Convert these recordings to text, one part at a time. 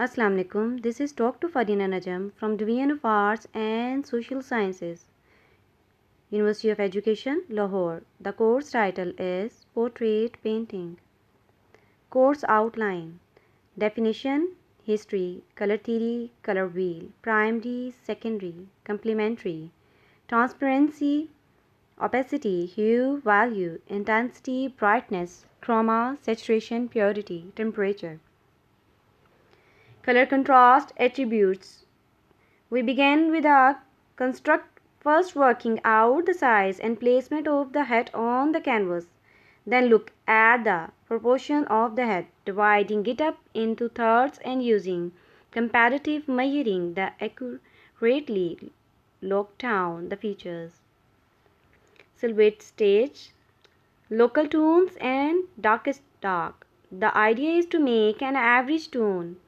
Assalamu alaikum. This is Dr. Farina Najam from Division of Arts and Social Sciences, University of Education, Lahore. The course title is Portrait Painting. Course outline: definition, history, color theory, color wheel, primary, secondary, complementary, transparency, opacity, hue, value, intensity, brightness, chroma, saturation, purity, temperature. Color contrast attributes. We begin with a construct, first working out the size and placement of the head on the canvas. Then look at the proportion of the head, dividing it up into thirds and using comparative measuring the accurately lock down the features. Silhouette stage, local tones and darkest dark. The idea is to make an average tone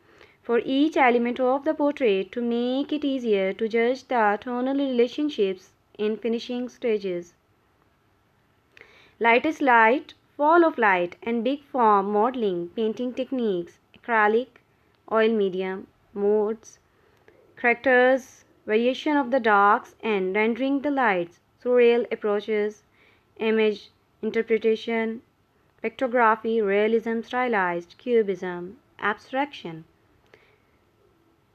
for each element of the portrait to make it easier to judge the tonal relationships in finishing stages. Lightest light, fall of light, and big form modeling painting techniques, acrylic, oil medium, modes, characters, variation of the darks, and rendering the lights, surreal approaches, image interpretation, pictography, realism, stylized, cubism, abstraction.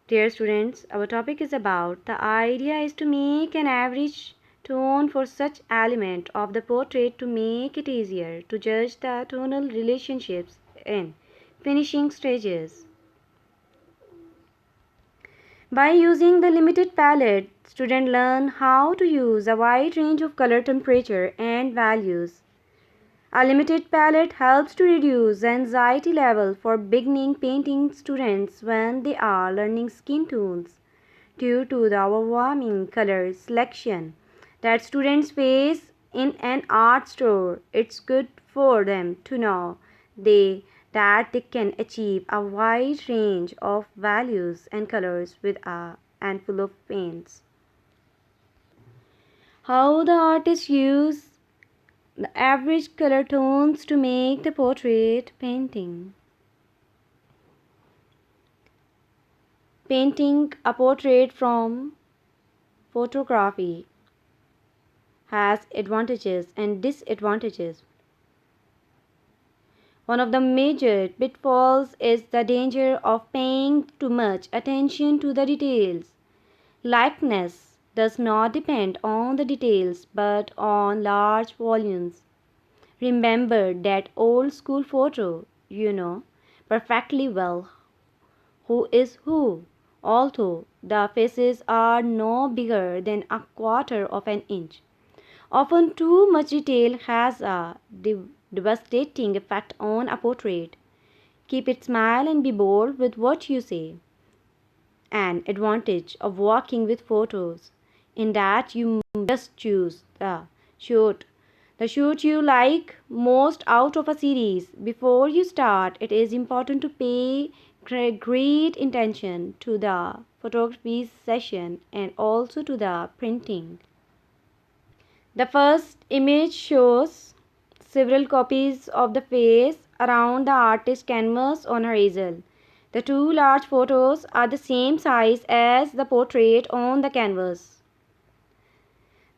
Dear students, our topic is about the idea is to make an average tone for such element of the portrait to make it easier to judge the tonal relationships in finishing stages. By using the limited palette, students learn how to use a wide range of color temperature and values. A limited palette helps to reduce the anxiety level for beginning painting students when they are learning skin tones due to the overwhelming color selection that students face in an art store. It's good for them to know that they can achieve a wide range of values and colors with a handful of paints. How the artists use the average color tones to make the portrait painting. Painting a portrait from photography has advantages and disadvantages. One of the major pitfalls is the danger of paying too much attention to the details. Likeness does not depend on the details but on large volumes. Remember that old school photo, you know perfectly well who is who, although the faces are no bigger than a quarter of an inch. Often too much detail has a devastating effect on a portrait. Keep it smile and be bold with what you say. An advantage of working with photos in that you just choose shoot the shoot you like most out of a series. Before you start, it is important to pay great attention to the photography session and also to the printing. The first image shows several copies of the face around the artist's canvas on her easel. The two large photos are the same size as the portrait on the canvas.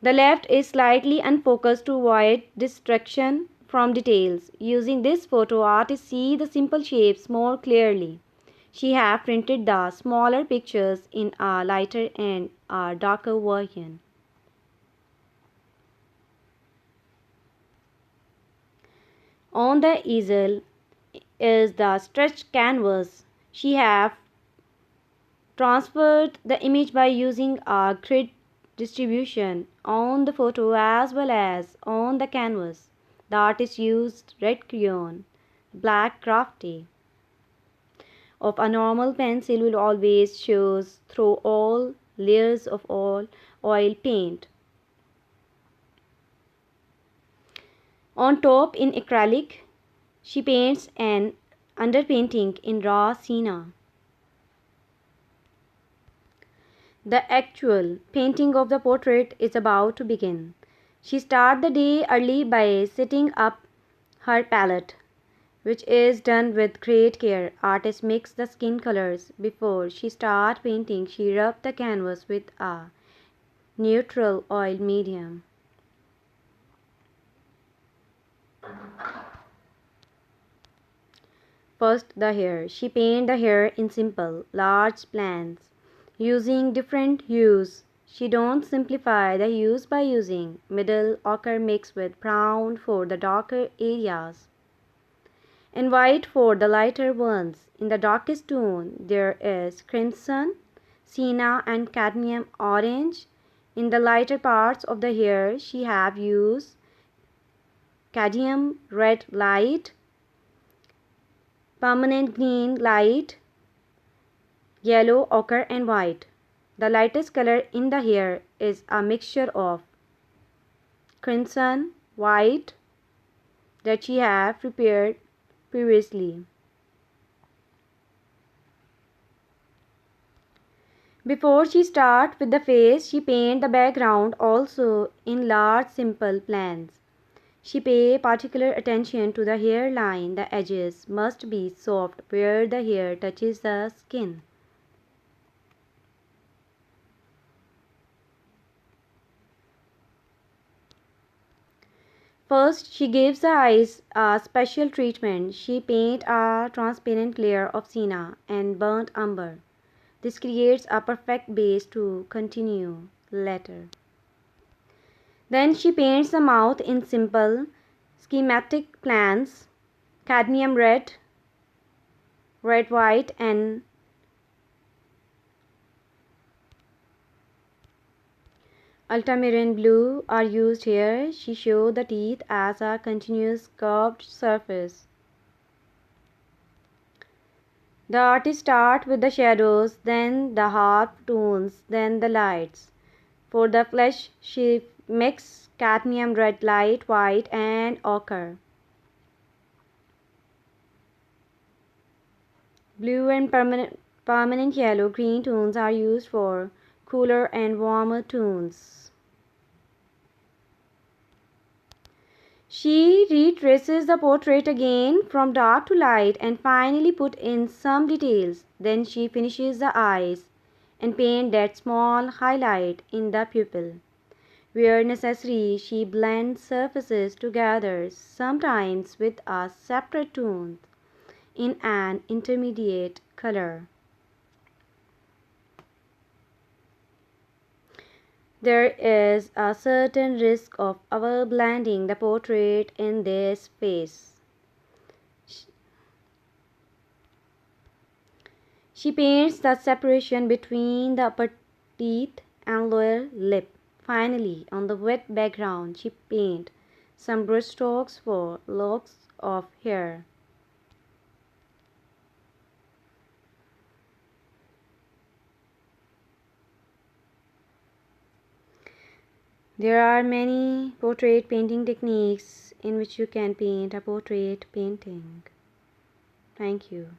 The left is slightly unfocused to avoid distraction from details. Using this photo, artists see the simple shapes more clearly. She has printed the smaller pictures in a lighter and a darker version. On the easel is the stretched canvas. She has transferred the image by using a grid distribution on the photo as well as on the canvas. The artist used red crayon, black crafty of a normal pencil will always shows through all layers of all oil paint. On top in acrylic, she paints an underpainting in raw sienna. The actual painting of the portrait is about to begin. She starts the day early by setting up her palette, which is done with great care. Artist mix the skin colors. Before she start painting, she rub the canvas with a neutral oil medium. First, the hair. She paint the hair in simple, large plans, using different hues. She don't simplify the hues by using middle ochre mixed with brown for the darker areas and white for the lighter ones. In the darkest tone, there is crimson, sienna, and cadmium orange. In the lighter parts of the hair, she have used cadmium red light, permanent green light, yellow, ochre, and white. The lightest color in the hair is a mixture of crimson, white that she have prepared previously. Before she start with the face, she paint the background also in large simple plans. She pay particular attention to the hairline. The edges must be soft where the hair touches the skin. First, she gives the eyes a special treatment. She paint a transparent layer of sienna and burnt umber. This creates a perfect base to continue later. Then she paints the mouth in simple, schematic plans, cadmium red, red white, and ultramarine blue are used here. She shows the teeth as a continuous curved surface. The artist starts with the shadows, then the half tones, then the lights. For the flesh, she mixes cadmium red light, white, and ochre. Blue and permanent yellow green tones are used for cooler and warmer tones. She retraces the portrait again from dark to light and finally put in some details. Then she finishes the eyes and paint that small highlight in the pupil. Where necessary, she blends surfaces together, sometimes with a separate tone in an intermediate color. There is a certain risk of overblending the portrait in this phase. She paints the separation between the upper teeth and lower lip. Finally, on the wet background, she paints some brushstrokes for locks of hair. There are many portrait painting techniques in which you can paint a portrait painting. Thank you.